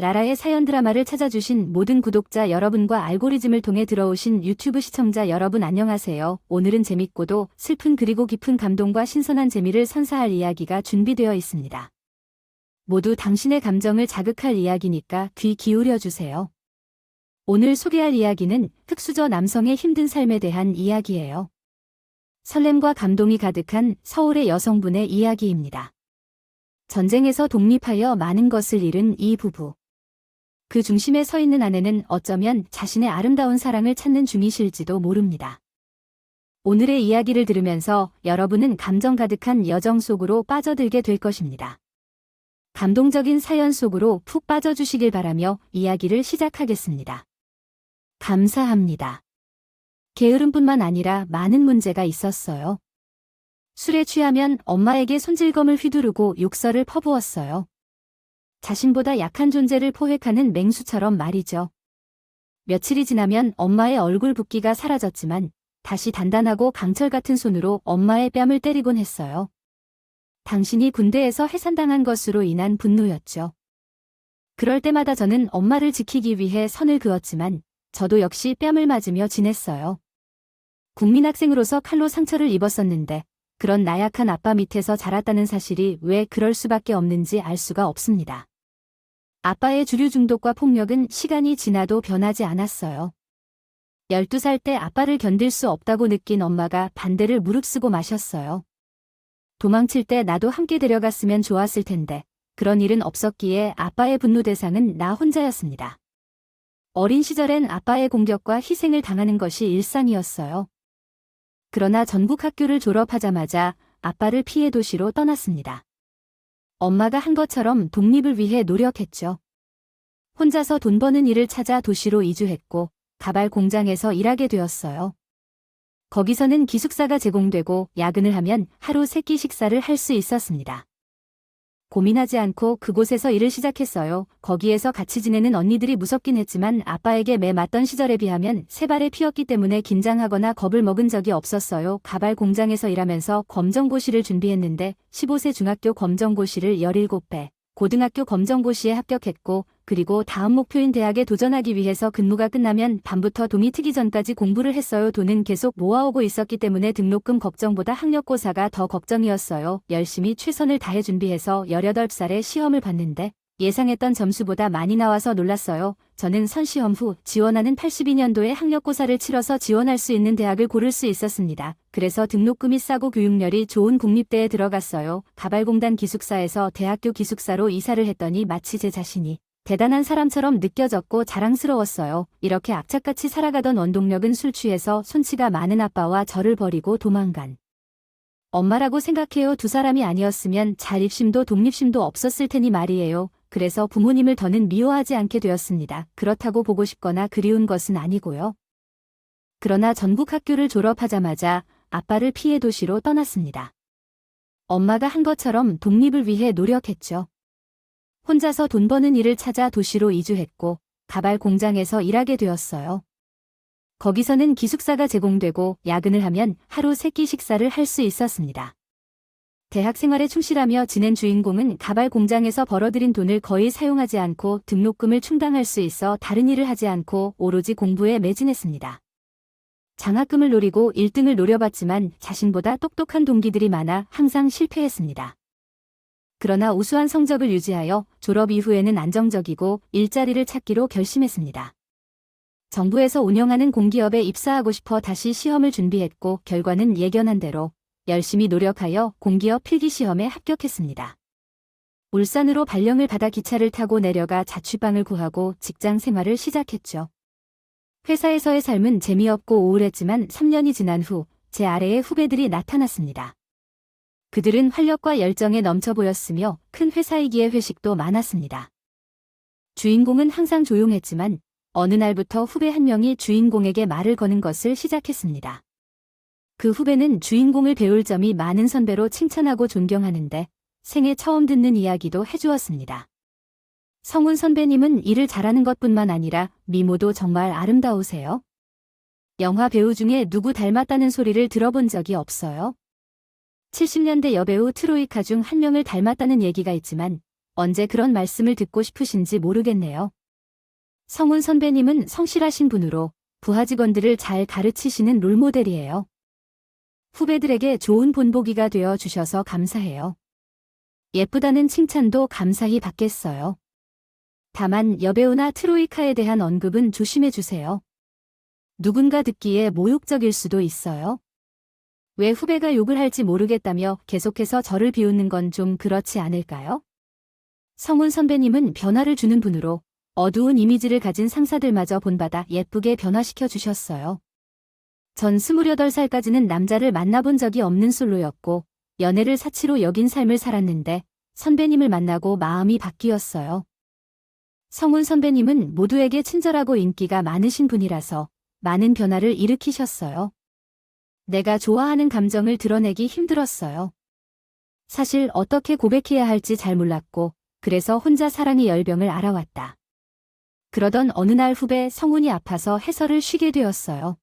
라라의 사연 드라마를 찾아주신 모든 구독자 여러분과 알고리즘을 통해 들어오신 유튜브 시청자 여러분 안녕하세요. 오늘은 재밌고도 슬픈 그리고 깊은 감동과 신선한 재미를 선사할 이야기가 준비되어 있습니다. 모두 당신의 감정을 자극할 이야기니까 귀 기울여 주세요. 오늘 소개할 이야기는 흑수저 남성의 힘든 삶에 대한 이야기예요. 설렘과 감동이 가득한 서울의 여성분의 이야기입니다. 전쟁에서 독립하여 많은 것을 잃은 이 부부. 그 중심에 서 있는 아내는 어쩌면 자신의 아름다운 사랑을 찾는 중이실지도 모릅니다. 오늘의 이야기를 들으면서 여러분은 감정 가득한 여정 속으로 빠져들게 될 것입니다. 감동적인 사연 속으로 푹 빠져주시길 바라며 이야기를 시작하겠습니다. 감사합니다. 게으름뿐만 아니라 많은 문제가 있었어요. 술에 취하면 엄마에게 손질검을 휘두르고 욕설을 퍼부었어요. 자신보다 약한 존재를 포획하는 맹수처럼 말이죠. 며칠이 지나면 엄마의 얼굴 붓기가 사라졌지만 다시 단단하고 강철 같은 손으로 엄마의 뺨을 때리곤 했어요. 당신이 군대에서 해산당한 것으로 인한 분노였죠. 그럴 때마다 저는 엄마를 지키기 위해 선을 그었지만 저도 역시 뺨을 맞으며 지냈어요. 국민학생으로서 칼로 상처를 입었었는데 그런 나약한 아빠 밑에서 자랐다는 사실이 왜 그럴 수밖에 없는지 알 수가 없습니다. 아빠의 주류 중독과 폭력은 시간이 지나도 변하지 않았어요. 12살 때 아빠를 견딜 수 없다고 느낀 엄마가 반대를 무릅쓰고 마셨어요. 도망칠 때 나도 함께 데려갔으면 좋았을 텐데 그런 일은 없었기에 아빠의 분노 대상은 나 혼자였습니다. 어린 시절엔 아빠의 공격과 희생을 당하는 것이 일상이었어요. 그러나 전국 학교를 졸업하자마자 아빠를 피해 도시로 떠났습니다. 엄마가 한 것처럼 독립을 위해 노력했죠. 혼자서 돈 버는 일을 찾아 도시로 이주했고 가발 공장에서 일하게 되었어요. 거기서는 기숙사가 제공되고 야근을 하면 하루 3끼 식사를 할 수 있었습니다. 고민하지 않고 그곳에서 일을 시작했어요. 거기에서 같이 지내는 언니들이 무섭긴 했지만 아빠에게 매 맞던 시절에 비하면 세 발에 피었기 때문에 긴장하거나 겁을 먹은 적이 없었어요. 가발 공장에서 일하면서 검정고시를 준비했는데 15세 중학교 검정고시를 17배, 고등학교 검정고시에 합격했고 그리고 다음 목표인 대학에 도전하기 위해서 근무가 끝나면 밤부터 동이 트기 전까지 공부를 했어요. 돈은 계속 모아오고 있었기 때문에 등록금 걱정보다 학력고사가 더 걱정이었어요. 열심히 최선을 다해 준비해서 18살에 시험을 봤는데 예상했던 점수보다 많이 나와서 놀랐어요. 저는 선시험 후 지원하는 82년도에 학력고사를 치러서 지원할 수 있는 대학을 고를 수 있었습니다. 그래서 등록금이 싸고 교육열이 좋은 국립대에 들어갔어요. 가발공단 기숙사에서 대학교 기숙사로 이사를 했더니 마치 제 자신이 대단한 사람처럼 느껴졌고 자랑스러웠어요. 이렇게 악착같이 살아가던 원동력은 술 취해서 손치가 많은 아빠와 저를 버리고 도망간 엄마라고 생각해요. 두 사람이 아니었으면 자립심도 독립심도 없었을 테니 말이에요. 그래서 부모님을 더는 미워하지 않게 되었습니다. 그렇다고 보고 싶거나 그리운 것은 아니고요. 그러나 전국 학교를 졸업하자마자 아빠를 피해 도시로 떠났습니다. 엄마가 한 것처럼 독립을 위해 노력했죠. 혼자서 돈 버는 일을 찾아 도시로 이주했고 가발 공장에서 일하게 되었어요. 거기서는 기숙사가 제공되고 야근을 하면 하루 3끼 식사를 할 수 있었습니다. 대학 생활에 충실하며 지낸 주인공은 가발 공장에서 벌어들인 돈을 거의 사용하지 않고 등록금을 충당할 수 있어 다른 일을 하지 않고 오로지 공부에 매진했습니다. 장학금을 노리고 1등을 노려봤지만 자신보다 똑똑한 동기들이 많아 항상 실패했습니다. 그러나 우수한 성적을 유지하여 졸업 이후에는 안정적이고 일자리를 찾기로 결심했습니다. 정부에서 운영하는 공기업에 입사하고 싶어 다시 시험을 준비했고 결과는 예견한 대로 열심히 노력하여 공기업 필기시험에 합격했습니다. 울산으로 발령을 받아 기차를 타고 내려가 자취방을 구하고 직장 생활을 시작했죠. 회사에서의 삶은 재미없고 우울했지만 3년이 지난 후 제 아래에 후배들이 나타났습니다. 그들은 활력과 열정에 넘쳐 보였으며 큰 회사이기에 회식도 많았습니다. 주인공은 항상 조용했지만 어느 날부터 후배 한 명이 주인공에게 말을 거는 것을 시작했습니다. 그 후배는 주인공을 배울 점이 많은 선배로 칭찬하고 존경하는데 생애 처음 듣는 이야기도 해주었습니다. 성훈 선배님은 일을 잘하는 것뿐만 아니라 미모도 정말 아름다우세요. 영화 배우 중에 누구 닮았다는 소리를 들어본 적이 없어요. 70년대 여배우 트로이카 중 한 명을 닮았다는 얘기가 있지만 언제 그런 말씀을 듣고 싶으신지 모르겠네요. 성훈 선배님은 성실하신 분으로 부하 직원들을 잘 가르치시는 롤모델이에요. 후배들에게 좋은 본보기가 되어 주셔서 감사해요. 예쁘다는 칭찬도 감사히 받겠어요. 다만 여배우나 트로이카에 대한 언급은 조심해 주세요. 누군가 듣기에 모욕적일 수도 있어요. 왜 후배가 욕을 할지 모르겠다며 계속해서 저를 비웃는 건 좀 그렇지 않을까요? 성훈 선배님은 변화를 주는 분으로 어두운 이미지를 가진 상사들마저 본받아 예쁘게 변화시켜 주셨어요. 전 28살까지는 남자를 만나본 적이 없는 솔로였고 연애를 사치로 여긴 삶을 살았는데 선배님을 만나고 마음이 바뀌었어요. 성훈 선배님은 모두에게 친절하고 인기가 많으신 분이라서 많은 변화를 일으키셨어요. 내가 좋아하는 감정을 드러내기 힘들었어요. 사실 어떻게 고백해야 할지 잘 몰랐고 그래서 혼자 사랑의 열병을 알아왔다. 그러던 어느 날 후배 성훈이 아파서 해설을 쉬게 되었어요.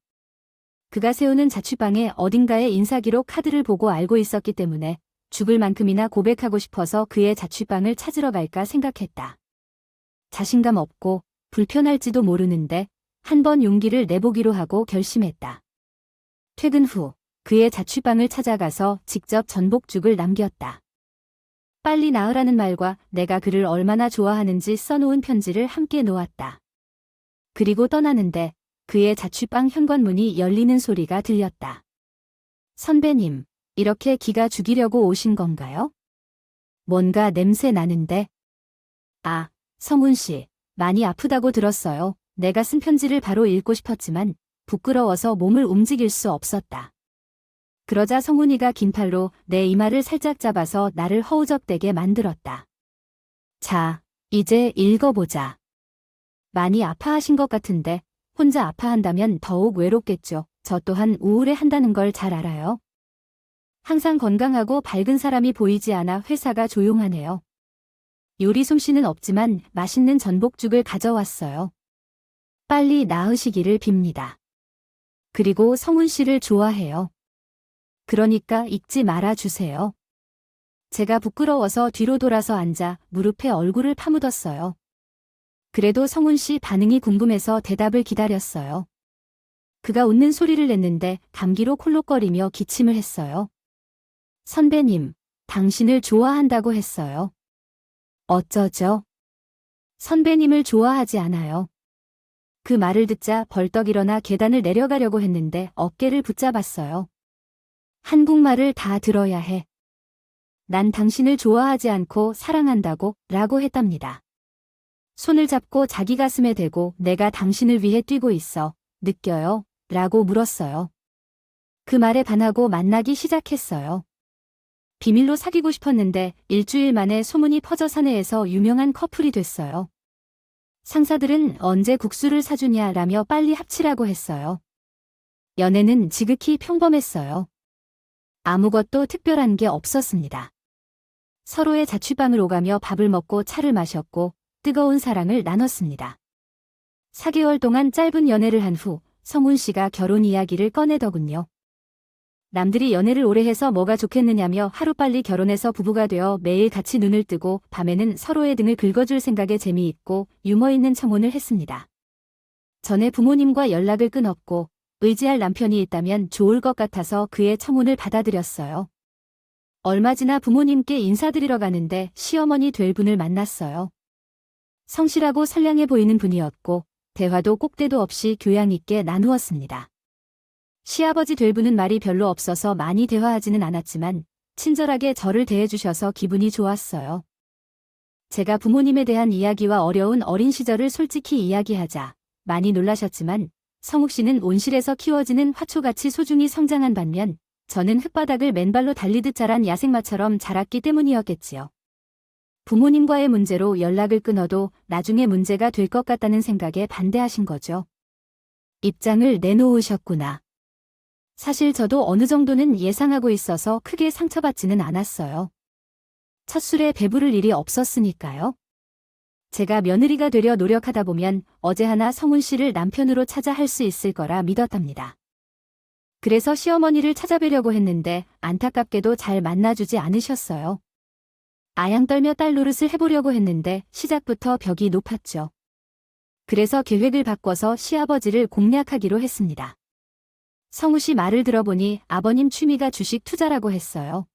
그가 세우는 자취방에 어딘가에 인사기록 카드를 보고 알고 있었기 때문에 죽을 만큼이나 고백하고 싶어서 그의 자취방을 찾으러 갈까 생각했다. 자신감 없고 불편할지도 모르는데 한번 용기를 내보기로 하고 결심했다. 퇴근 후 그의 자취방을 찾아가서 직접 전복죽을 남겼다. 빨리 나으라는 말과 내가 그를 얼마나 좋아하는지 써놓은 편지를 함께 놓았다. 그리고 떠나는데 그의 자취방 현관문이 열리는 소리가 들렸다. 선배님, 이렇게 기가 죽이려고 오신 건가요? 뭔가 냄새 나는데. 아, 성훈 씨, 많이 아프다고 들었어요. 내가 쓴 편지를 바로 읽고 싶었지만 부끄러워서 몸을 움직일 수 없었다. 그러자 성훈이가 긴 팔로 내 이마를 살짝 잡아서 나를 허우적대게 만들었다. 자, 이제 읽어보자. 많이 아파하신 것 같은데 혼자 아파한다면 더욱 외롭겠죠. 저 또한 우울해한다는 걸 잘 알아요. 항상 건강하고 밝은 사람이 보이지 않아 회사가 조용하네요. 요리 솜씨는 없지만 맛있는 전복죽을 가져왔어요. 빨리 나으시기를 빕니다. 그리고 성훈 씨를 좋아해요. 그러니까 잊지 말아주세요. 제가 부끄러워서 뒤로 돌아서 앉아 무릎에 얼굴을 파묻었어요. 그래도 성훈 씨 반응이 궁금해서 대답을 기다렸어요. 그가 웃는 소리를 냈는데 감기로 콜록거리며 기침을 했어요. 선배님, 당신을 좋아한다고 했어요. 어쩌죠? 선배님을 좋아하지 않아요. 그 말을 듣자 벌떡 일어나 계단을 내려가려고 했는데 어깨를 붙잡았어요. 한국말을 다 들어야 해. 난 당신을 좋아하지 않고 사랑한다고 라고 했답니다. 손을 잡고 자기 가슴에 대고 내가 당신을 위해 뛰고 있어. 느껴요? 라고 물었어요. 그 말에 반하고 만나기 시작했어요. 비밀로 사귀고 싶었는데 일주일 만에 소문이 퍼져 사내에서 유명한 커플이 됐어요. 상사들은 언제 국수를 사주냐라며 빨리 합치라고 했어요. 연애는 지극히 평범했어요. 아무것도 특별한 게 없었습니다. 서로의 자취방을 오가며 밥을 먹고 차를 마셨고 뜨거운 사랑을 나눴습니다. 4개월 동안 짧은 연애를 한 후 성훈 씨가 결혼 이야기를 꺼내더군요. 남들이 연애를 오래 해서 뭐가 좋겠느냐며 하루빨리 결혼해서 부부가 되어 매일 같이 눈을 뜨고 밤에는 서로의 등을 긁어줄 생각에 재미있고 유머 있는 청혼을 했습니다. 전에 부모님과 연락을 끊었고 의지할 남편이 있다면 좋을 것 같아서 그의 청혼을 받아들였어요. 얼마 지나 부모님께 인사드리러 가는데 시어머니 될 분을 만났어요. 성실하고 선량해 보이는 분이었고 대화도 꼭대도 없이 교양 있게 나누었습니다. 시아버지 될 분은 말이 별로 없어서 많이 대화하지는 않았지만 친절하게 저를 대해주셔서 기분이 좋았어요. 제가 부모님에 대한 이야기와 어려운 어린 시절을 솔직히 이야기하자 많이 놀라셨지만 성욱 씨는 온실에서 키워지는 화초같이 소중히 성장한 반면 저는 흙바닥을 맨발로 달리듯 자란 야생마처럼 자랐기 때문이었겠지요. 부모님과의 문제로 연락을 끊어도 나중에 문제가 될 것 같다는 생각에 반대하신 거죠. 입장을 내놓으셨구나. 사실 저도 어느 정도는 예상하고 있어서 크게 상처받지는 않았어요. 첫 술에 배부를 일이 없었으니까요. 제가 며느리가 되려 노력하다 보면 어제 하나 성훈 씨를 남편으로 찾아 할 수 있을 거라 믿었답니다. 그래서 시어머니를 찾아뵈려고 했는데 안타깝게도 잘 만나주지 않으셨어요. 아양 떨며 딸 노릇을 해보려고 했는데 시작부터 벽이 높았죠. 그래서 계획을 바꿔서 시아버지를 공략하기로 했습니다. 성우 씨 말을 들어보니 아버님 취미가 주식 투자라고 했어요.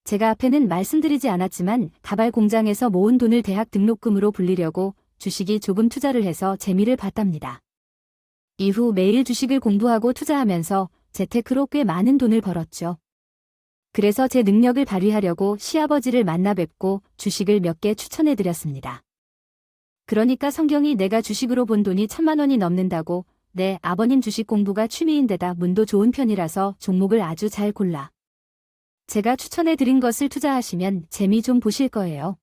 제가 앞에는 말씀드리지 않았지만 가발 공장에서 모은 돈을 대학 등록금으로 불리려고 주식이 조금 투자를 해서 재미를 봤답니다. 이후 매일 주식을 공부하고 투자하면서 재테크로 꽤 많은 돈을 벌었죠. 그래서 제 능력을 발휘하려고 시아버지를 만나 뵙고 주식을 몇 개 추천해드렸습니다. 그러니까 성경이 내가 주식으로 본 돈이 1,000만 원이 넘는다고 네, 아버님 주식 공부가 취미인데다 운도 좋은 편이라서 종목을 아주 잘 골라. 제가 추천해드린 것을 투자하시면 재미 좀 보실 거예요.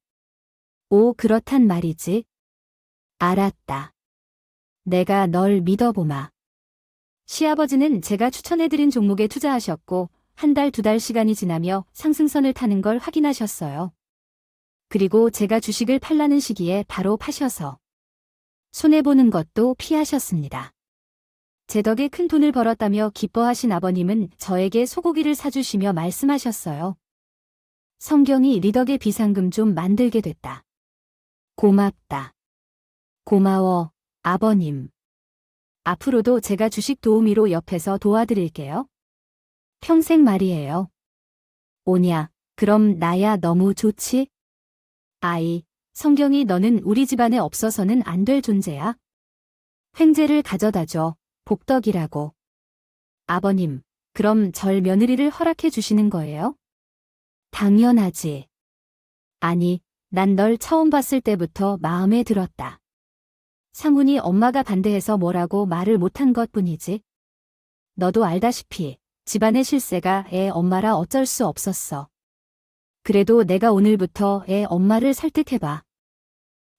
오, 그렇단 말이지. 알았다. 내가 널 믿어보마. 시아버지는 제가 추천해드린 종목에 투자하셨고 한 달, 2달 시간이 지나며 상승선을 타는 걸 확인하셨어요. 그리고 제가 주식을 팔라는 시기에 바로 파셔서 손해보는 것도 피하셨습니다. 제 덕에 큰 돈을 벌었다며 기뻐하신 아버님은 저에게 소고기를 사주시며 말씀하셨어요. 성경이 네 덕에 비상금 좀 만들게 됐다. 고맙다. 고마워, 아버님. 앞으로도 제가 주식 도우미로 옆에서 도와드릴게요. 평생 말이에요. 오냐, 그럼 나야 너무 좋지? 아이, 성경이 너는 우리 집안에 없어서는 안 될 존재야. 횡재를 가져다줘. 복덕이라고. 아버님, 그럼 절 며느리를 허락해 주시는 거예요? 당연하지. 아니, 난 널 처음 봤을 때부터 마음에 들었다. 상훈이 엄마가 반대해서 뭐라고 말을 못한 것뿐이지. 너도 알다시피 집안의 실세가 애 엄마라 어쩔 수 없었어. 그래도 내가 오늘부터 애 엄마를 설득해봐.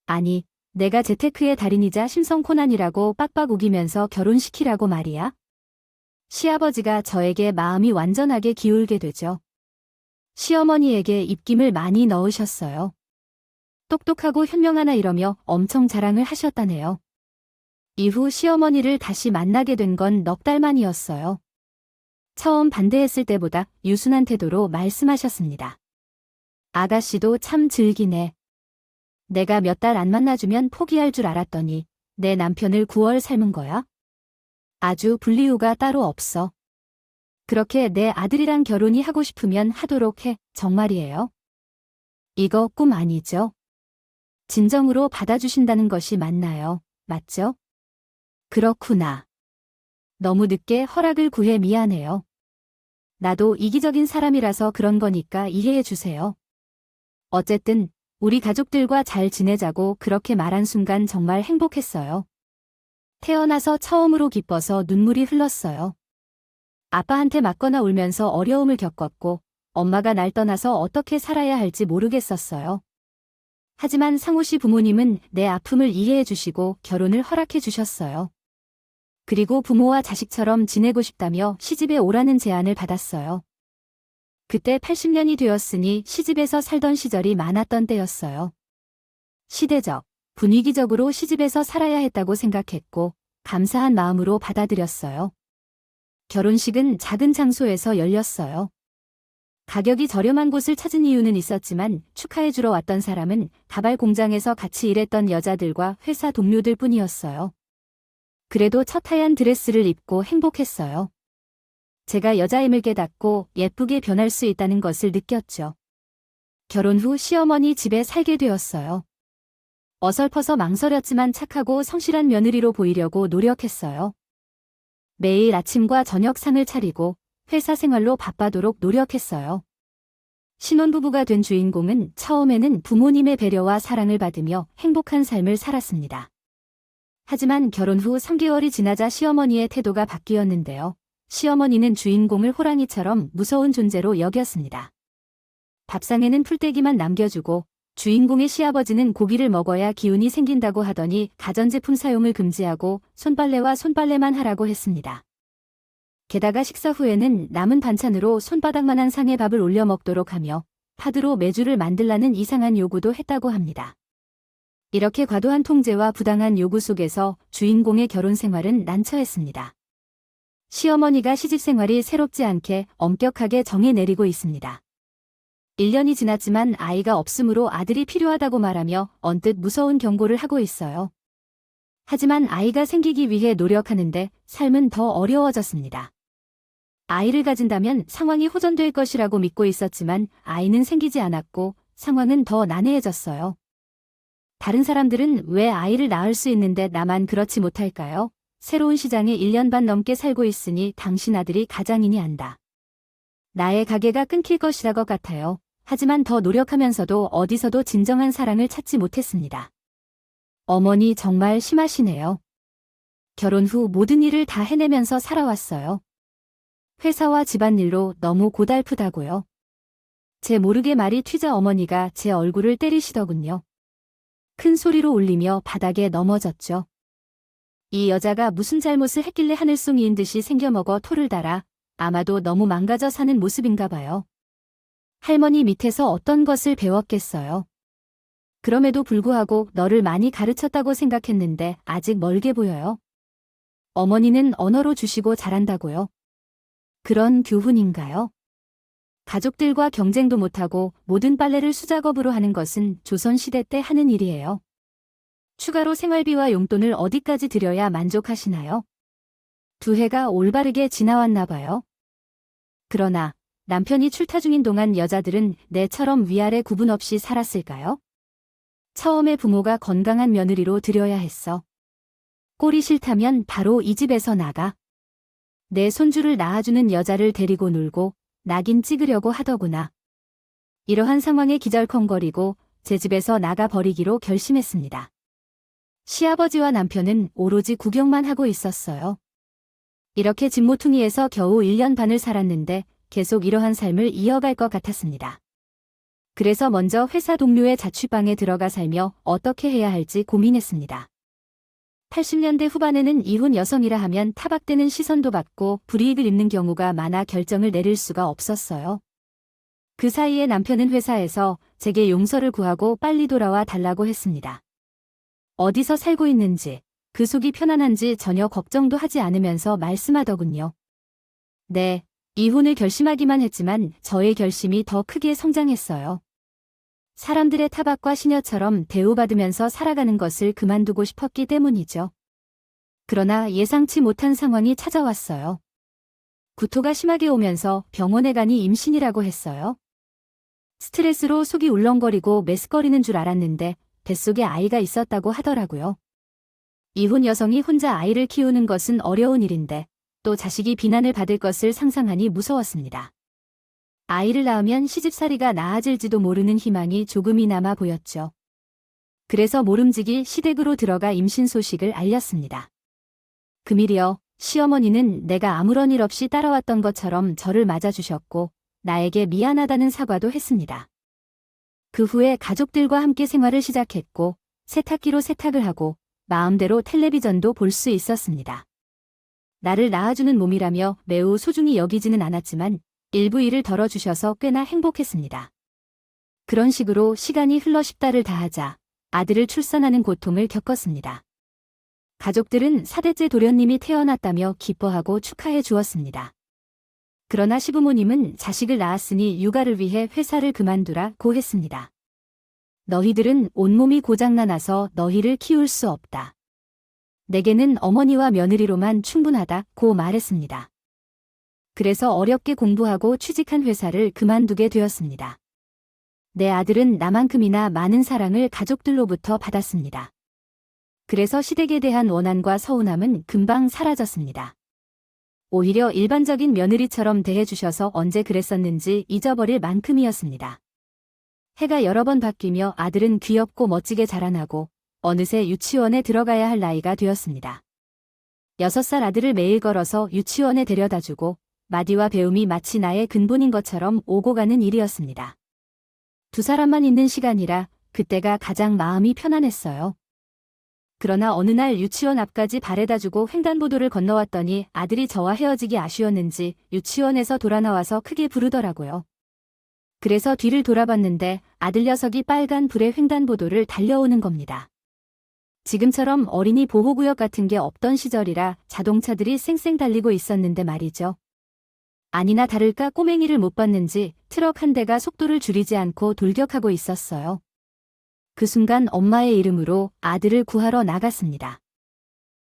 아니, 내가 재테크의 달인이자 심성 코난이라고 빡빡 우기면서 결혼시키라고 말이야. 시아버지가 저에게 마음이 완전하게 기울게 되죠. 시어머니에게 입김을 많이 넣으셨어요. 똑똑하고 현명하나 이러며 엄청 자랑을 하셨다네요. 이후 시어머니를 다시 만나게 된 건 넉 달 만이었어요. 처음 반대했을 때보다 유순한 태도로 말씀하셨습니다. 아가씨도 참 즐기네. 내가 몇 달 안 만나주면 포기할 줄 알았더니 내 남편을 9월 삶은 거야? 아주 불리우가 따로 없어. 그렇게 내 아들이랑 결혼이 하고 싶으면 하도록 해. 정말이에요. 이거 꿈 아니죠? 진정으로 받아주신다는 것이 맞나요? 맞죠? 그렇구나. 너무 늦게 허락을 구해 미안해요. 나도 이기적인 사람이라서 그런 거니까 이해해 주세요. 어쨌든 우리 가족들과 잘 지내자고 그렇게 말한 순간 정말 행복했어요. 태어나서 처음으로 기뻐서 눈물이 흘렀어요. 아빠한테 맞거나 울면서 어려움을 겪었고 엄마가 날 떠나서 어떻게 살아야 할지 모르겠었어요. 하지만 상우 씨 부모님은 내 아픔을 이해해 주시고 결혼을 허락해 주셨어요. 그리고 부모와 자식처럼 지내고 싶다며 시집에 오라는 제안을 받았어요. 그때 80년이 되었으니 시집에서 살던 시절이 많았던 때였어요. 시대적, 분위기적으로 시집에서 살아야 했다고 생각했고 감사한 마음으로 받아들였어요. 결혼식은 작은 장소에서 열렸어요. 가격이 저렴한 곳을 찾은 이유는 있었지만 축하해주러 왔던 사람은 가발 공장에서 같이 일했던 여자들과 회사 동료들 뿐이었어요. 그래도 첫 하얀 드레스를 입고 행복했어요. 제가 여자임을 깨닫고 예쁘게 변할 수 있다는 것을 느꼈죠. 결혼 후 시어머니 집에 살게 되었어요. 어설퍼서 망설였지만 착하고 성실한 며느리로 보이려고 노력했어요. 매일 아침과 저녁 상을 차리고 회사 생활로 바빠도록 노력했어요. 신혼부부가 된 주인공은 처음에는 부모님의 배려와 사랑을 받으며 행복한 삶을 살았습니다. 하지만 결혼 후 3개월이 지나자 시어머니의 태도가 바뀌었는데요. 시어머니는 주인공을 호랑이처럼 무서운 존재로 여겼습니다. 밥상에는 풀떼기만 남겨주고 주인공의 시아버지는 고기를 먹어야 기운이 생긴다고 하더니 가전제품 사용을 금지하고 손빨래와 손빨래만 하라고 했습니다. 게다가 식사 후에는 남은 반찬으로 손바닥만한 상에 밥을 올려 먹도록 하며 파드로 메주를 만들라는 이상한 요구도 했다고 합니다. 이렇게 과도한 통제와 부당한 요구 속에서 주인공의 결혼 생활은 난처했습니다. 시어머니가 시집 생활이 새롭지 않게 엄격하게 정해 내리고 있습니다. 1년이 지났지만 아이가 없으므로 아들이 필요하다고 말하며 언뜻 무서운 경고를 하고 있어요. 하지만 아이가 생기기 위해 노력하는데 삶은 더 어려워졌습니다. 아이를 가진다면 상황이 호전될 것이라고 믿고 있었지만 아이는 생기지 않았고 상황은 더 난해해졌어요. 다른 사람들은 왜 아이를 낳을 수 있는데 나만 그렇지 못할까요? 새로운 시장에 1년 반 넘게 살고 있으니 당신 아들이 가장이니 안다. 나의 가게가 끊길 것이라 것 같아요. 하지만 더 노력하면서도 어디서도 진정한 사랑을 찾지 못했습니다. 어머니 정말 심하시네요. 결혼 후 모든 일을 다 해내면서 살아왔어요. 회사와 집안일로 너무 고달프다고요. 제 모르게 말이 튀자 어머니가 제 얼굴을 때리시더군요. 큰 소리로 울리며 바닥에 넘어졌죠. 이 여자가 무슨 잘못을 했길래 하늘송이인 듯이 생겨먹어 토를 달아 아마도 너무 망가져 사는 모습인가 봐요. 할머니 밑에서 어떤 것을 배웠겠어요. 그럼에도 불구하고 너를 많이 가르쳤다고 생각했는데 아직 멀게 보여요. 어머니는 언어로 주시고 잘한다고요. 그런 교훈인가요? 가족들과 경쟁도 못하고 모든 빨래를 수작업으로 하는 것은 조선시대 때 하는 일이에요. 추가로 생활비와 용돈을 어디까지 드려야 만족하시나요? 두 해가 올바르게 지나왔나 봐요. 그러나 남편이 출타 중인 동안 여자들은 내처럼 위아래 구분 없이 살았을까요? 처음에 부모가 건강한 며느리로 들여야 했어. 꼴이 싫다면 바로 이 집에서 나가. 내 손주를 낳아주는 여자를 데리고 놀고 낙인 찍으려고 하더구나. 이러한 상황에 기절컹거리고 제 집에서 나가버리기로 결심했습니다. 시아버지와 남편은 오로지 구경만 하고 있었어요. 이렇게 집모퉁이에서 겨우 1년 반을 살았는데 계속 이러한 삶을 이어갈 것 같았습니다. 그래서 먼저 회사 동료의 자취방에 들어가 살며 어떻게 해야 할지 고민했습니다. 80년대 후반에는 이혼 여성이라 하면 타박되는 시선도 받고 불이익을 입는 경우가 많아 결정을 내릴 수가 없었어요. 그 사이에 남편은 회사에서 제게 용서를 구하고 빨리 돌아와 달라고 했습니다. 어디서 살고 있는지, 그 속이 편안한지 전혀 걱정도 하지 않으면서 말씀하더군요. 네, 이혼을 결심하기만 했지만 저의 결심이 더 크게 성장했어요. 사람들의 타박과 시녀처럼 대우받으면서 살아가는 것을 그만두고 싶었기 때문이죠. 그러나 예상치 못한 상황이 찾아왔어요. 구토가 심하게 오면서 병원에 가니 임신이라고 했어요. 스트레스로 속이 울렁거리고 메스꺼리는 줄 알았는데 뱃속에 아이가 있었다고 하더라고요. 이혼 여성이 혼자 아이를 키우는 것은 어려운 일인데 또 자식이 비난을 받을 것을 상상하니 무서웠습니다. 아이를 낳으면 시집살이가 나아질지도 모르는 희망이 조금이나마 보였죠. 그래서 모름지기 시댁으로 들어가 임신 소식을 알렸습니다. 금일이어 시어머니는 내가 아무런 일 없이 따라왔던 것처럼 저를 맞아주셨고 나에게 미안하다는 사과도 했습니다. 그 후에 가족들과 함께 생활을 시작했고 세탁기로 세탁을 하고 마음대로 텔레비전도 볼 수 있었습니다. 나를 낳아주는 몸이라며 매우 소중히 여기지는 않았지만 일부 일을 덜어주셔서 꽤나 행복했습니다. 그런 식으로 시간이 흘러 10달을 다하자 아들을 출산하는 고통을 겪었습니다. 가족들은 4대째 도련님이 태어났다며 기뻐하고 축하해 주었습니다. 그러나 시부모님은 자식을 낳았으니 육아를 위해 회사를 그만두라고 했습니다. 너희들은 온몸이 고장나서 너희를 키울 수 없다. 내게는 어머니와 며느리로만 충분하다고 말했습니다. 그래서 어렵게 공부하고 취직한 회사를 그만두게 되었습니다. 내 아들은 나만큼이나 많은 사랑을 가족들로부터 받았습니다. 그래서 시댁에 대한 원한과 서운함은 금방 사라졌습니다. 오히려 일반적인 며느리처럼 대해주셔서 언제 그랬었는지 잊어버릴 만큼이었습니다. 해가 여러 번 바뀌며 아들은 귀엽고 멋지게 자라나고 어느새 유치원에 들어가야 할 나이가 되었습니다. 6살 아들을 매일 걸어서 유치원에 데려다주고 마디와 배움이 마치 나의 근본인 것처럼 오고 가는 일이었습니다. 두 사람만 있는 시간이라 그때가 가장 마음이 편안했어요. 그러나 어느 날 유치원 앞까지 바래다주고 횡단보도를 건너왔더니 아들이 저와 헤어지기 아쉬웠는지 유치원에서 돌아 나와서 크게 부르더라고요. 그래서 뒤를 돌아봤는데 아들 녀석이 빨간 불의 횡단보도를 달려오는 겁니다. 지금처럼 어린이 보호구역 같은 게 없던 시절이라 자동차들이 쌩쌩 달리고 있었는데 말이죠. 아니나 다를까 꼬맹이를 못 봤는지 트럭 한 대가 속도를 줄이지 않고 돌격하고 있었어요. 그 순간 엄마의 이름으로 아들을 구하러 나갔습니다.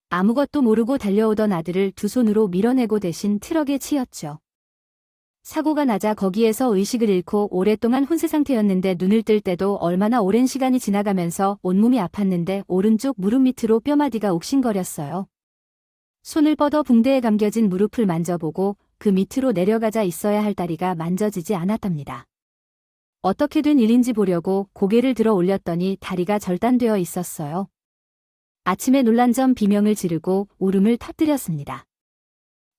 아무것도 모르고 달려오던 아들을 두 손으로 밀어내고 대신 트럭에 치였죠. 사고가 나자 거기에서 의식을 잃고 오랫동안 혼세 상태였는데 눈을 뜰 때도 얼마나 오랜 시간이 지나가면서 온몸이 아팠는데 오른쪽 무릎 밑으로 뼈마디가 옥신거렸어요. 손을 뻗어 붕대에 감겨진 무릎을 만져보고 그 밑으로 내려가자 있어야 할 다리가 만져지지 않았답니다. 어떻게 된 일인지 보려고 고개를 들어 올렸더니 다리가 절단되어 있었어요. 아침에 놀란 점 비명을 지르고 울음을 터뜨렸습니다.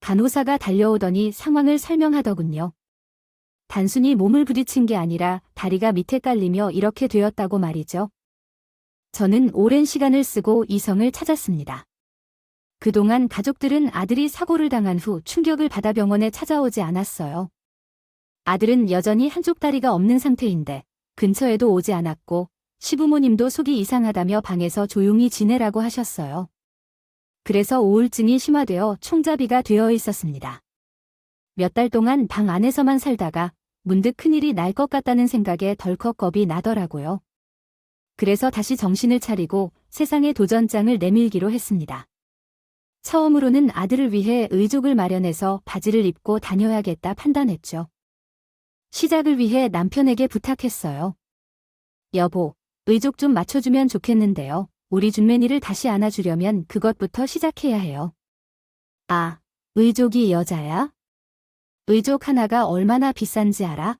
간호사가 달려오더니 상황을 설명하더군요. 단순히 몸을 부딪힌 게 아니라 다리가 밑에 깔리며 이렇게 되었다고 말이죠. 저는 오랜 시간을 쓰고 이성을 찾았습니다. 그동안 가족들은 아들이 사고를 당한 후 충격을 받아 병원에 찾아오지 않았어요. 아들은 여전히 한쪽 다리가 없는 상태인데 근처에도 오지 않았고 시부모님도 속이 이상하다며 방에서 조용히 지내라고 하셨어요. 그래서 우울증이 심화되어 총잡이가 되어 있었습니다. 몇 달 동안 방 안에서만 살다가 문득 큰일이 날 것 같다는 생각에 덜컥 겁이 나더라고요. 그래서 다시 정신을 차리고 세상의 도전장을 내밀기로 했습니다. 처음으로는 아들을 위해 의족을 마련해서 바지를 입고 다녀야겠다 판단했죠. 시작을 위해 남편에게 부탁했어요. 여보, 의족 좀 맞춰주면 좋겠는데요. 우리 준맨이를 다시 안아주려면 그것부터 시작해야 해요. 아, 의족이 여자야? 의족 하나가 얼마나 비싼지 알아?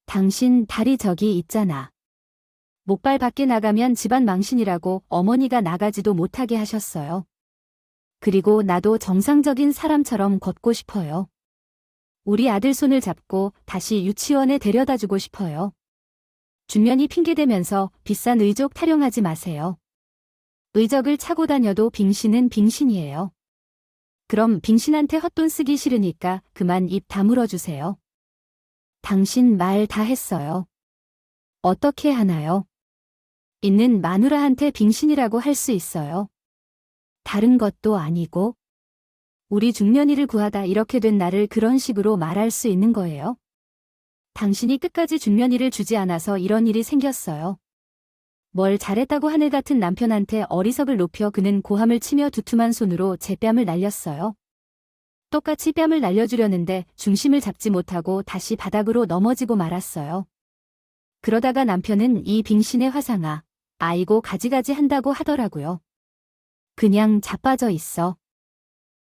당신 다리 저기 있잖아. 목발 밖에 나가면 집안 망신이라고 어머니가 나가지도 못하게 하셨어요. 그리고 나도 정상적인 사람처럼 걷고 싶어요. 우리 아들 손을 잡고 다시 유치원에 데려다주고 싶어요. 준면이 핑계대면서 비싼 의족 타령하지 마세요. 의적을 차고 다녀도 빙신은 빙신이에요. 그럼 빙신한테 헛돈 쓰기 싫으니까 그만 입 다물어 주세요. 당신 말 다 했어요. 어떻게 하나요? 있는 마누라한테 빙신이라고 할 수 있어요. 다른 것도 아니고 우리 중년이를 구하다 이렇게 된 나를 그런 식으로 말할 수 있는 거예요? 당신이 끝까지 중년이를 주지 않아서 이런 일이 생겼어요. 뭘 잘했다고 하늘 같은 남편한테 어리석을 높여 그는 고함을 치며 두툼한 손으로 제 뺨을 날렸어요. 똑같이 뺨을 날려주려는데 중심을 잡지 못하고 다시 바닥으로 넘어지고 말았어요. 그러다가 남편은 이 빙신의 화상아, 아이고 가지가지 한다고 하더라고요. 그냥 자빠져 있어.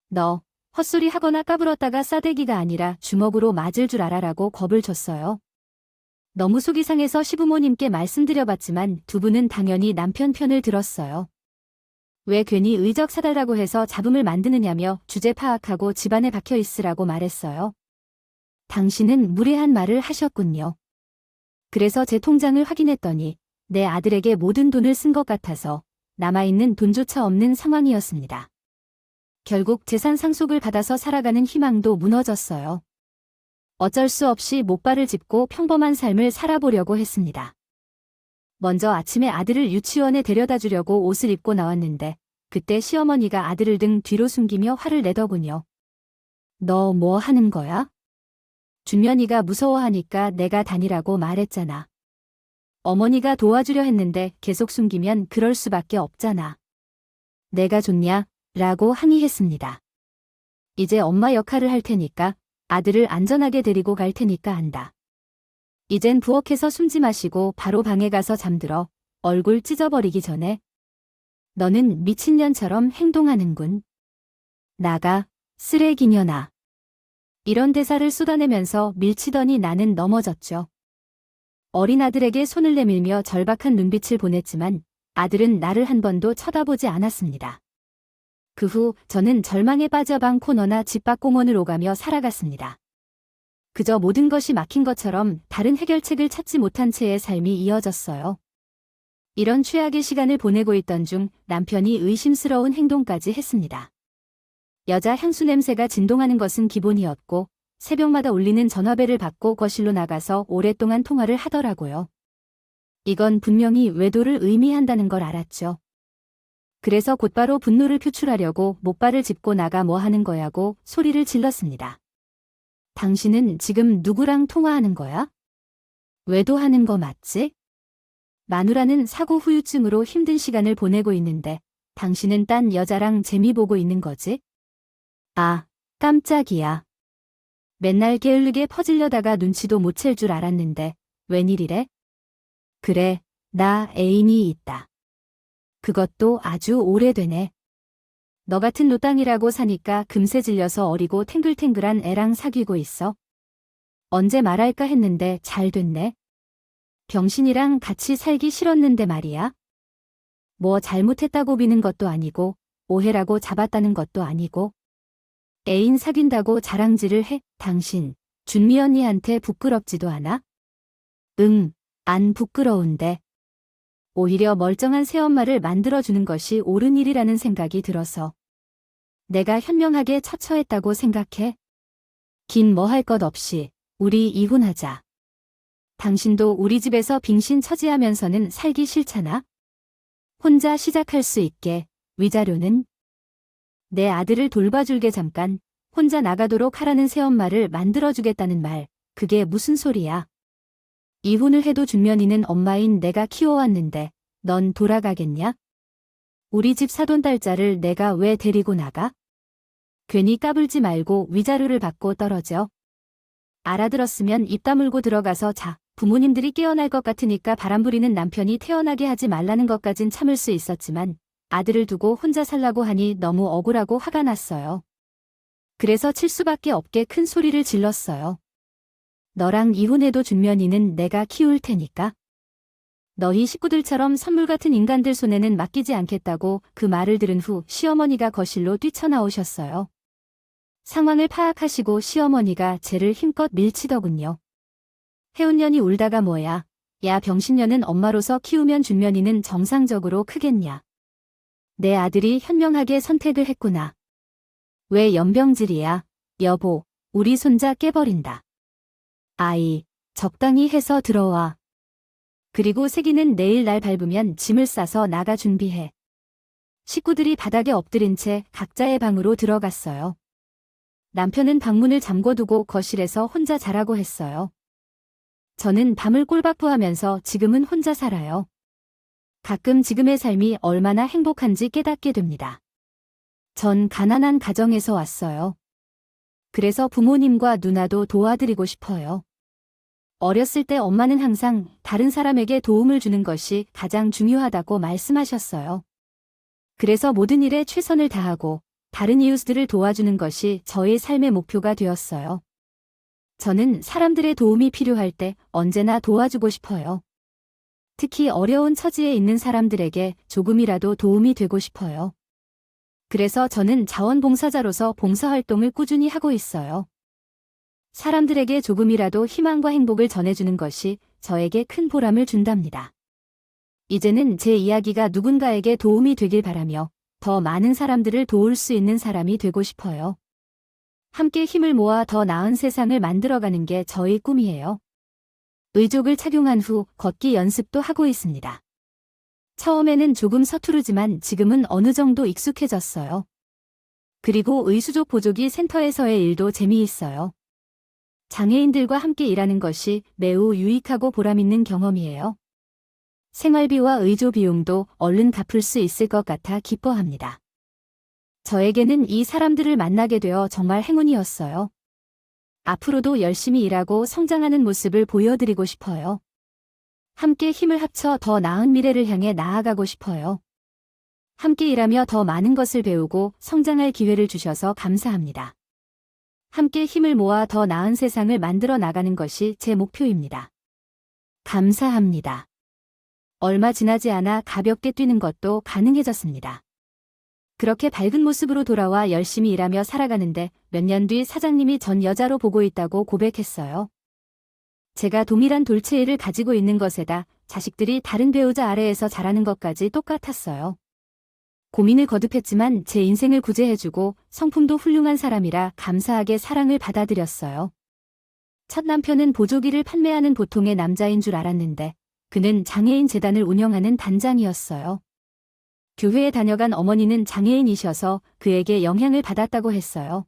너 헛소리 하거나 까불었다가 싸대기가 아니라 주먹으로 맞을 줄 알아라고 겁을 줬어요. 너무 속이 상해서 시부모님께 말씀드려봤지만 두 분은 당연히 남편 편을 들었어요. 왜 괜히 의적 사달라고 해서 잡음을 만드느냐며 주제 파악하고 집안에 박혀 있으라고 말했어요. 당신은 무례한 말을 하셨군요. 그래서 제 통장을 확인했더니 내 아들에게 모든 돈을 쓴 것 같아서 남아있는 돈조차 없는 상황이었습니다. 결국 재산 상속을 받아서 살아가는 희망도 무너졌어요. 어쩔 수 없이 목발을 짚고 평범한 삶을 살아보려고 했습니다. 먼저 아침에 아들을 유치원에 데려다 주려고 옷을 입고 나왔는데 그때 시어머니가 아들을 등 뒤로 숨기며 화를 내더군요. 너 뭐 하는 거야? 준면이가 무서워하니까 내가 다니라고 말했잖아. 어머니가 도와주려 했는데 계속 숨기면 그럴 수밖에 없잖아. 내가 좋냐? 라고 항의했습니다. 이제 엄마 역할을 할 테니까 아들을 안전하게 데리고 갈 테니까 안다. 이젠 부엌에서 숨지 마시고 바로 방에 가서 잠들어. 얼굴 찢어버리기 전에. 너는 미친년처럼 행동하는군. 나가, 쓰레기년아. 이런 대사를 쏟아내면서 밀치더니 나는 넘어졌죠. 어린 아들에게 손을 내밀며 절박한 눈빛을 보냈지만 아들은 나를 한 번도 쳐다보지 않았습니다. 그 후 저는 절망에 빠져 방 코너나 집 밖 공원을 오가며 살아갔습니다. 그저 모든 것이 막힌 것처럼 다른 해결책을 찾지 못한 채의 삶이 이어졌어요. 이런 최악의 시간을 보내고 있던 중 남편이 의심스러운 행동까지 했습니다. 여자 향수 냄새가 진동하는 것은 기본이었고 새벽마다 울리는 전화벨을 받고 거실로 나가서 오랫동안 통화를 하더라고요. 이건 분명히 외도를 의미한다는 걸 알았죠. 그래서 곧바로 분노를 표출하려고 목발을 짚고 나가 뭐 하는 거야고 소리를 질렀습니다. 당신은 지금 누구랑 통화하는 거야? 외도하는 거 맞지? 마누라는 사고 후유증으로 힘든 시간을 보내고 있는데 당신은 딴 여자랑 재미 보고 있는 거지? 아, 깜짝이야. 맨날 게을르게 퍼질려다가 눈치도 못 챌 줄 알았는데 웬일이래? 그래, 나 애인이 있다. 그것도 아주 오래되네. 너 같은 노땅이라고 사니까 금세 질려서 어리고 탱글탱글한 애랑 사귀고 있어. 언제 말할까 했는데 잘 됐네. 병신이랑 같이 살기 싫었는데 말이야. 뭐 잘못했다고 비는 것도 아니고 오해라고 잡았다는 것도 아니고 애인 사귄다고 자랑질을 해. 당신 준미 언니한테 부끄럽지도 않아? 응, 안 부끄러운데. 오히려 멀쩡한 새엄마를 만들어주는 것이 옳은 일이라는 생각이 들어서. 내가 현명하게 처처했다고 생각해. 긴 뭐 할 것 없이 우리 이혼하자. 당신도 우리 집에서 빙신 처지하면서는 살기 싫잖아? 혼자 시작할 수 있게. 위자료는? 내 아들을 돌봐줄게. 잠깐. 혼자 나가도록 하라는 새엄마를 만들어주겠다는 말. 그게 무슨 소리야? 이혼을 해도 준면이는 엄마인 내가 키워왔는데 넌 돌아가겠냐? 우리 집 사돈딸자를 내가 왜 데리고 나가? 괜히 까불지 말고 위자료를 받고 떨어져. 알아들었으면 입 다물고 들어가서 자. 부모님들이 깨어날 것 같으니까 바람부리는 남편이 태어나게 하지 말라는 것까진 참을 수 있었지만 아들을 두고 혼자 살라고 하니 너무 억울하고 화가 났어요. 그래서 칠 수밖에 없게 큰 소리를 질렀어요. 너랑 이혼해도 준면이는 내가 키울 테니까. 너희 식구들처럼 선물 같은 인간들 손에는 맡기지 않겠다고 그 말을 들은 후 시어머니가 거실로 뛰쳐나오셨어요. 상황을 파악하시고 시어머니가 쟤를 힘껏 밀치더군요. 해운년이 울다가 뭐야. 야 병신년은 엄마로서 키우면 준면이는 정상적으로 크겠냐. 내 아들이 현명하게 선택을 했구나. 왜 연병질이야. 여보, 우리 손자 깨버린다. 아이, 적당히 해서 들어와. 그리고 세기는 내일 날 밟으면 짐을 싸서 나가 준비해. 식구들이 바닥에 엎드린 채 각자의 방으로 들어갔어요. 남편은 방문을 잠궈두고 거실에서 혼자 자라고 했어요. 저는 밤을 꼴박부하면서 지금은 혼자 살아요. 가끔 지금의 삶이 얼마나 행복한지 깨닫게 됩니다. 전 가난한 가정에서 왔어요. 그래서 부모님과 누나도 도와드리고 싶어요. 어렸을 때 엄마는 항상 다른 사람에게 도움을 주는 것이 가장 중요하다고 말씀하셨어요. 그래서 모든 일에 최선을 다하고 다른 이웃들을 도와주는 것이 저의 삶의 목표가 되었어요. 저는 사람들의 도움이 필요할 때 언제나 도와주고 싶어요. 특히 어려운 처지에 있는 사람들에게 조금이라도 도움이 되고 싶어요. 그래서 저는 자원봉사자로서 봉사활동을 꾸준히 하고 있어요. 사람들에게 조금이라도 희망과 행복을 전해주는 것이 저에게 큰 보람을 준답니다. 이제는 제 이야기가 누군가에게 도움이 되길 바라며 더 많은 사람들을 도울 수 있는 사람이 되고 싶어요. 함께 힘을 모아 더 나은 세상을 만들어가는 게 저의 꿈이에요. 의족을 착용한 후 걷기 연습도 하고 있습니다. 처음에는 조금 서투르지만 지금은 어느 정도 익숙해졌어요. 그리고 의수족 보조기 센터에서의 일도 재미있어요. 장애인들과 함께 일하는 것이 매우 유익하고 보람있는 경험이에요. 생활비와 의조 비용도 얼른 갚을 수 있을 것 같아 기뻐합니다. 저에게는 이 사람들을 만나게 되어 정말 행운이었어요. 앞으로도 열심히 일하고 성장하는 모습을 보여드리고 싶어요. 함께 힘을 합쳐 더 나은 미래를 향해 나아가고 싶어요. 함께 일하며 더 많은 것을 배우고 성장할 기회를 주셔서 감사합니다. 함께 힘을 모아 더 나은 세상을 만들어 나가는 것이 제 목표입니다. 감사합니다. 얼마 지나지 않아 가볍게 뛰는 것도 가능해졌습니다. 그렇게 밝은 모습으로 돌아와 열심히 일하며 살아가는데 몇 년 뒤 사장님이 전 여자로 보고 있다고 고백했어요. 제가 동일한 돌체의를 가지고 있는 것에다 자식들이 다른 배우자 아래에서 자라는 것까지 똑같았어요. 고민을 거듭했지만 제 인생을 구제해주고 성품도 훌륭한 사람이라 감사하게 사랑을 받아들였어요. 첫 남편은 보조기를 판매하는 보통의 남자인 줄 알았는데 그는 장애인 재단을 운영하는 단장이었어요. 교회에 다녀간 어머니는 장애인이셔서 그에게 영향을 받았다고 했어요.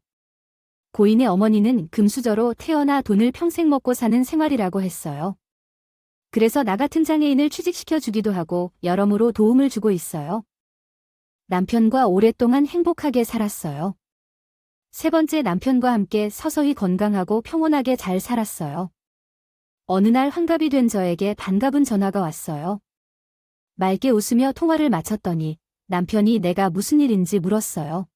고인의 어머니는 금수저로 태어나 돈을 평생 먹고 사는 생활이라고 했어요. 그래서 나 같은 장애인을 취직시켜 주기도 하고 여러모로 도움을 주고 있어요. 남편과 오랫동안 행복하게 살았어요. 세 번째, 남편과 함께 서서히 건강하고 평온하게 잘 살았어요. 어느 날 환갑이 된 저에게 반가운 전화가 왔어요. 맑게 웃으며 통화를 마쳤더니 남편이 내가 무슨 일인지 물었어요.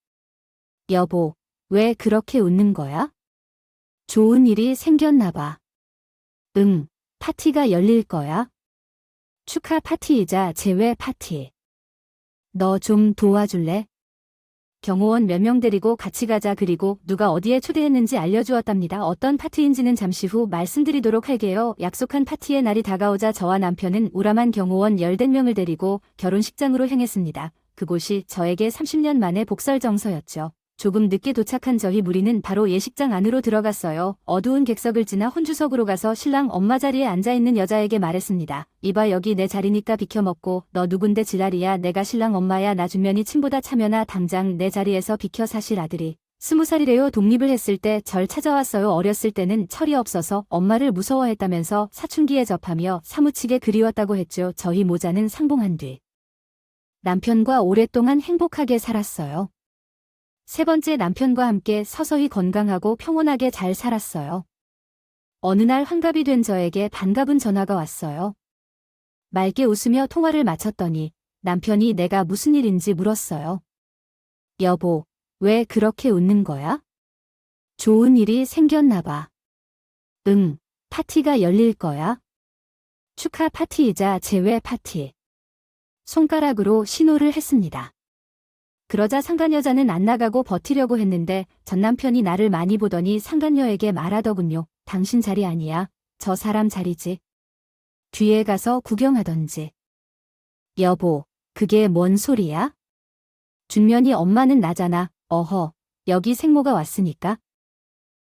여보, 왜 그렇게 웃는 거야? 좋은 일이 생겼나 봐. 응, 파티가 열릴 거야. 축하 파티이자 제외 파티. 너 좀 도와줄래? 경호원 몇 명 데리고 같이 가자. 그리고 누가 어디에 초대했는지 알려주었답니다. 어떤 파티인지는 잠시 후 말씀드리도록 할게요. 약속한 파티의 날이 다가오자 저와 남편은 우람한 경호원 10명을 데리고 결혼식장으로 향했습니다. 그곳이 저에게 30년 만의 복설정서였죠. 조금 늦게 도착한 저희 무리는 바로 예식장 안으로 들어갔어요. 어두운 객석을 지나 혼주석으로 가서 신랑 엄마 자리에 앉아있는 여자에게 말했습니다. 이봐, 여기 내 자리니까 비켜먹고. 너 누군데 지랄이야. 내가 신랑 엄마야. 나 준면이 친보다 차면아. 당장 내 자리에서 비켜. 사실 아들이 20살이래요. 독립을 했을 때 절 찾아왔어요. 어렸을 때는 철이 없어서 엄마를 무서워했다면서 사춘기에 접하며 사무치게 그리웠다고 했죠. 저희 모자는 상봉한 뒤 남편과 오랫동안 행복하게 살았어요. 세 번째, 남편과 함께 서서히 건강하고 평온하게 잘 살았어요. 어느 날 환갑이 된 저에게 반가운 전화가 왔어요. 맑게 웃으며 통화를 마쳤더니 남편이 내가 무슨 일인지 물었어요. 여보, 왜 그렇게 웃는 거야? 좋은 일이 생겼나 봐. 응, 파티가 열릴 거야. 축하 파티이자 제외 파티. 손가락으로 신호를 했습니다. 그러자 상간여자는 안 나가고 버티려고 했는데 전 남편이 나를 많이 보더니 상간녀에게 말하더군요. 당신 자리 아니야. 저 사람 자리지. 뒤에 가서 구경하던지. 여보, 그게 뭔 소리야? 준면이 엄마는 나잖아. 어허, 여기 생모가 왔으니까.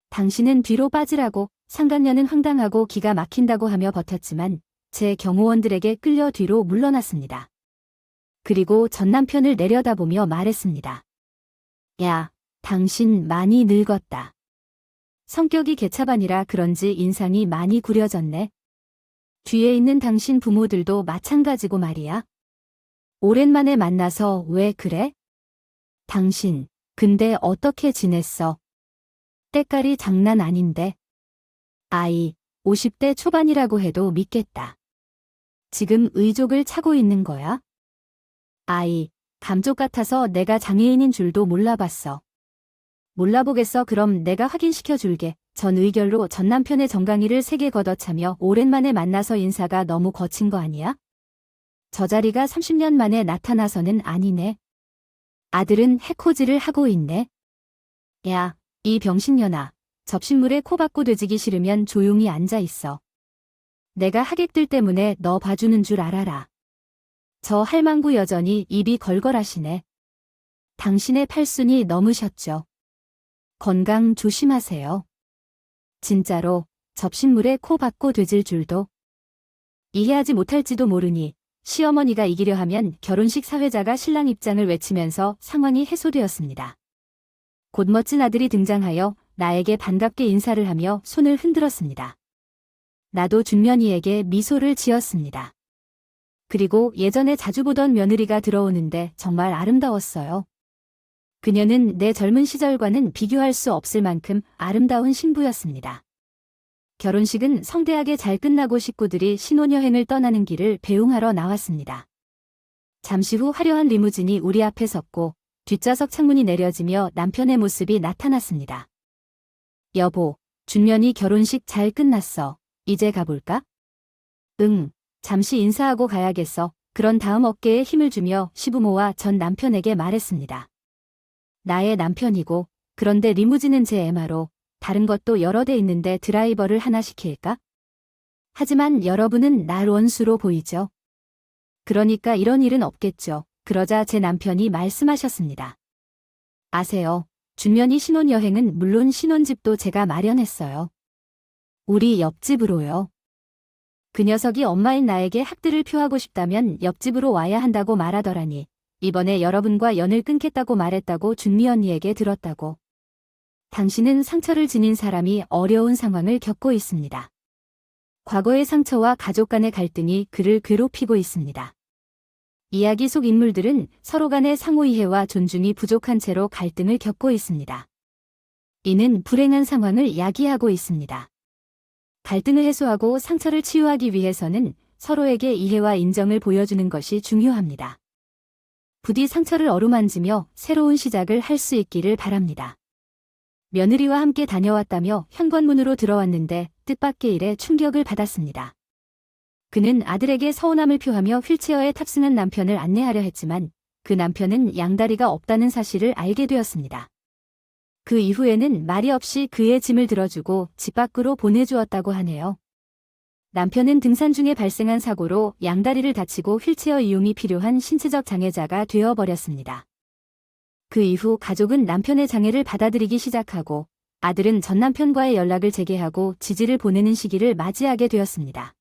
당신은 뒤로 빠지라고. 상간녀는 황당하고 기가 막힌다고 하며 버텼지만 제 경호원들에게 끌려 뒤로 물러났습니다. 그리고 전 남편을 내려다보며 말했습니다. 야, 당신 많이 늙었다. 성격이 개차반이라 그런지 인상이 많이 구려졌네. 뒤에 있는 당신 부모들도 마찬가지고 말이야. 오랜만에 만나서 왜 그래? 당신, 근데 어떻게 지냈어? 때깔이 장난 아닌데. 아이, 50대 초반이라고 해도 믿겠다. 지금 의족을 차고 있는 거야? 아이, 감쪽 같아서 내가 장애인인 줄도 몰라봤어. 몰라보겠어. 그럼 내가 확인시켜 줄게. 전 의결로 전 남편의 정강이를 세게 걷어차며 오랜만에 만나서 인사가 너무 거친 거 아니야? 저 자리가 30년 만에 나타나서는 아니네. 아들은 해코지를 하고 있네. 야, 이 병신년아. 접신물에 코 박고 되지기 싫으면 조용히 앉아 있어. 내가 하객들 때문에 너 봐주는 줄 알아라. 저 할망구 여전히 입이 걸걸하시네. 당신의 팔순이 넘으셨죠. 건강 조심하세요. 진짜로 접신물에 코 박고 되질 줄도. 이해하지 못할지도 모르니 시어머니가 이기려 하면 결혼식 사회자가 신랑 입장을 외치면서 상황이 해소되었습니다. 곧 멋진 아들이 등장하여 나에게 반갑게 인사를 하며 손을 흔들었습니다. 나도 준면이에게 미소를 지었습니다. 그리고 예전에 자주 보던 며느리가 들어오는데 정말 아름다웠어요. 그녀는 내 젊은 시절과는 비교할 수 없을 만큼 아름다운 신부였습니다. 결혼식은 성대하게 잘 끝나고 식구들이 신혼여행을 떠나는 길을 배웅하러 나왔습니다. 잠시 후 화려한 리무진이 우리 앞에 섰고 뒷좌석 창문이 내려지며 남편의 모습이 나타났습니다. 여보, 준면이 결혼식 잘 끝났어. 이제 가볼까? 응. 잠시 인사하고 가야겠어. 그런 다음 어깨에 힘을 주며 시부모와 전 남편에게 말했습니다. 나의 남편이고, 그런데 리무진은 제 MRO, 다른 것도 여러 대 있는데 드라이버를 하나 시킬까? 하지만 여러분은 날 원수로 보이죠. 그러니까 이런 일은 없겠죠. 그러자 제 남편이 말씀하셨습니다. 아세요? 준면이 신혼여행은 물론 신혼집도 제가 마련했어요. 우리 옆집으로요. 그 녀석이 엄마인 나에게 학들을 표하고 싶다면 옆집으로 와야 한다고 말하더라니. 이번에 여러분과 연을 끊겠다고 말했다고 준미 언니에게 들었다고. 당신은 상처를 지닌 사람이 어려운 상황을 겪고 있습니다. 과거의 상처와 가족 간의 갈등이 그를 괴롭히고 있습니다. 이야기 속 인물들은 서로 간의 상호이해와 존중이 부족한 채로 갈등을 겪고 있습니다. 이는 불행한 상황을 야기하고 있습니다. 갈등을 해소하고 상처를 치유하기 위해서는 서로에게 이해와 인정을 보여주는 것이 중요합니다. 부디 상처를 어루만지며 새로운 시작을 할 수 있기를 바랍니다. 며느리와 함께 다녀왔다며 현관문으로 들어왔는데 뜻밖의 일에 충격을 받았습니다. 그는 아들에게 서운함을 표하며 휠체어에 탑승한 남편을 안내하려 했지만 그 남편은 양다리가 없다는 사실을 알게 되었습니다. 그 이후에는 말이 없이 그의 짐을 들어주고 집 밖으로 보내주었다고 하네요. 남편은 등산 중에 발생한 사고로 양다리를 다치고 휠체어 이용이 필요한 신체적 장애자가 되어버렸습니다. 그 이후 가족은 남편의 장애를 받아들이기 시작하고 아들은 전 남편과의 연락을 재개하고 지지를 보내는 시기를 맞이하게 되었습니다.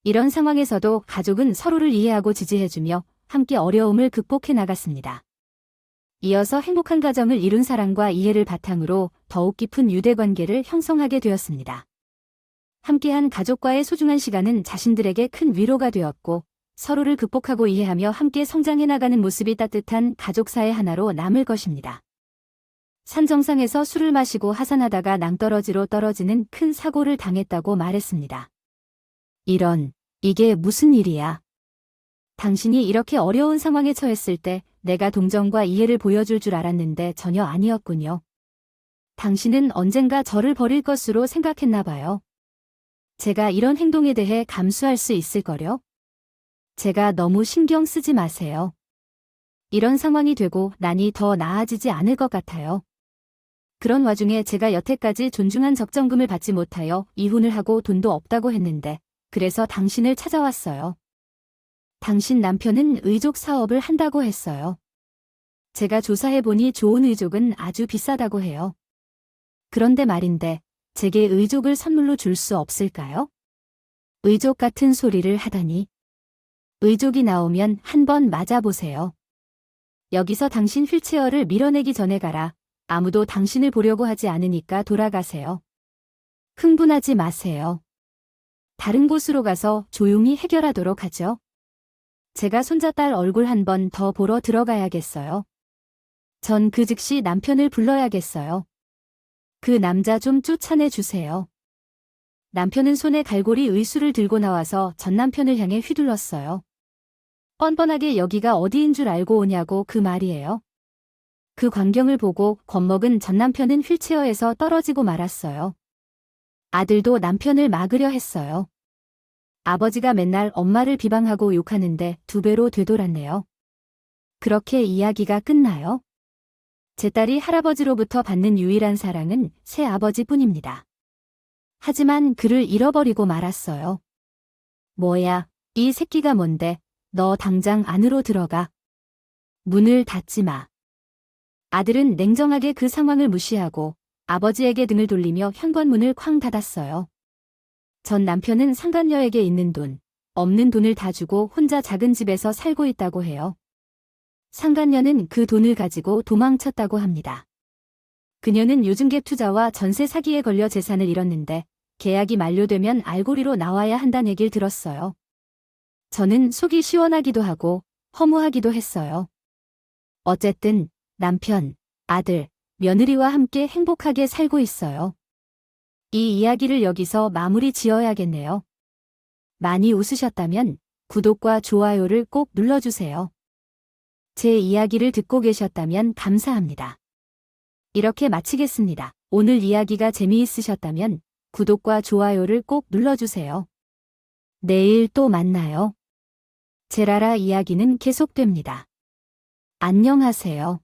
이런 상황에서도 가족은 서로를 이해하고 지지해주며 함께 어려움을 극복해 나갔습니다. 이어서 행복한 가정을 이룬 사랑과 이해를 바탕으로 더욱 깊은 유대관계를 형성하게 되었습니다. 함께한 가족과의 소중한 시간은 자신들에게 큰 위로가 되었고 서로를 극복하고 이해하며 함께 성장해 나가는 모습이 따뜻한 가족사의 하나로 남을 것입니다. 산 정상에서 술을 마시고 하산하다가 낭떠러지로 떨어지는 큰 사고를 당했다고 말했습니다. 이게 무슨 일이야? 당신이 이렇게 어려운 상황에 처했을 때 내가 동정과 이해를 보여줄 줄 알았는데 전혀 아니었군요. 당신은 언젠가 저를 버릴 것으로 생각했나 봐요. 제가 이런 행동에 대해 감수할 수 있을걸요? 제가 너무 신경 쓰지 마세요. 이런 상황이 되고 나니 더 나아지지 않을 것 같아요. 그런 와중에 제가 여태까지 존중한 적정금을 받지 못하여 이혼을 하고 돈도 없다고 했는데 그래서 당신을 찾아왔어요. 당신 남편은 의족 사업을 한다고 했어요. 제가 조사해보니 좋은 의족은 아주 비싸다고 해요. 그런데 말인데 제게 의족을 선물로 줄 수 없을까요? 의족 같은 소리를 하다니. 의족이 나오면 한번 맞아보세요. 여기서 당신 휠체어를 밀어내기 전에 가라. 아무도 당신을 보려고 하지 않으니까 돌아가세요. 흥분하지 마세요. 다른 곳으로 가서 조용히 해결하도록 하죠. 제가 손자딸 얼굴 한 번 더 보러 들어가야겠어요. 전 그 즉시 남편을 불러야겠어요. 그 남자 좀 쫓아내 주세요. 남편은 손에 갈고리 의수를 들고 나와서 전 남편을 향해 휘둘렀어요. 뻔뻔하게 여기가 어디인 줄 알고 오냐고 그 말이에요. 그 광경을 보고 겁먹은 전 남편은 휠체어에서 떨어지고 말았어요. 아들도 남편을 막으려 했어요. 아버지가 맨날 엄마를 비방하고 욕하는데 2배로 되돌았네요. 그렇게 이야기가 끝나요? 제 딸이 할아버지로부터 받는 유일한 사랑은 새아버지뿐입니다. 하지만 그를 잃어버리고 말았어요. 뭐야, 이 새끼가 뭔데? 너 당장 안으로 들어가. 문을 닫지 마. 아들은 냉정하게 그 상황을 무시하고 아버지에게 등을 돌리며 현관문을 쾅 닫았어요. 전 남편은 상간녀에게 있는 돈, 없는 돈을 다 주고 혼자 작은 집에서 살고 있다고 해요. 상간녀는 그 돈을 가지고 도망쳤다고 합니다. 그녀는 요즘갭 투자와 전세 사기에 걸려 재산을 잃었는데 계약이 만료되면 알고리로 나와야 한다는 얘기를 들었어요. 저는 속이 시원하기도 하고 허무하기도 했어요. 어쨌든 남편, 아들, 며느리와 함께 행복하게 살고 있어요. 이 이야기를 여기서 마무리 지어야겠네요. 많이 웃으셨다면 구독과 좋아요를 꼭 눌러주세요. 제 이야기를 듣고 계셨다면 감사합니다. 이렇게 마치겠습니다. 오늘 이야기가 재미있으셨다면 구독과 좋아요를 꼭 눌러주세요. 내일 또 만나요. 제라라 이야기는 계속됩니다. 안녕하세요.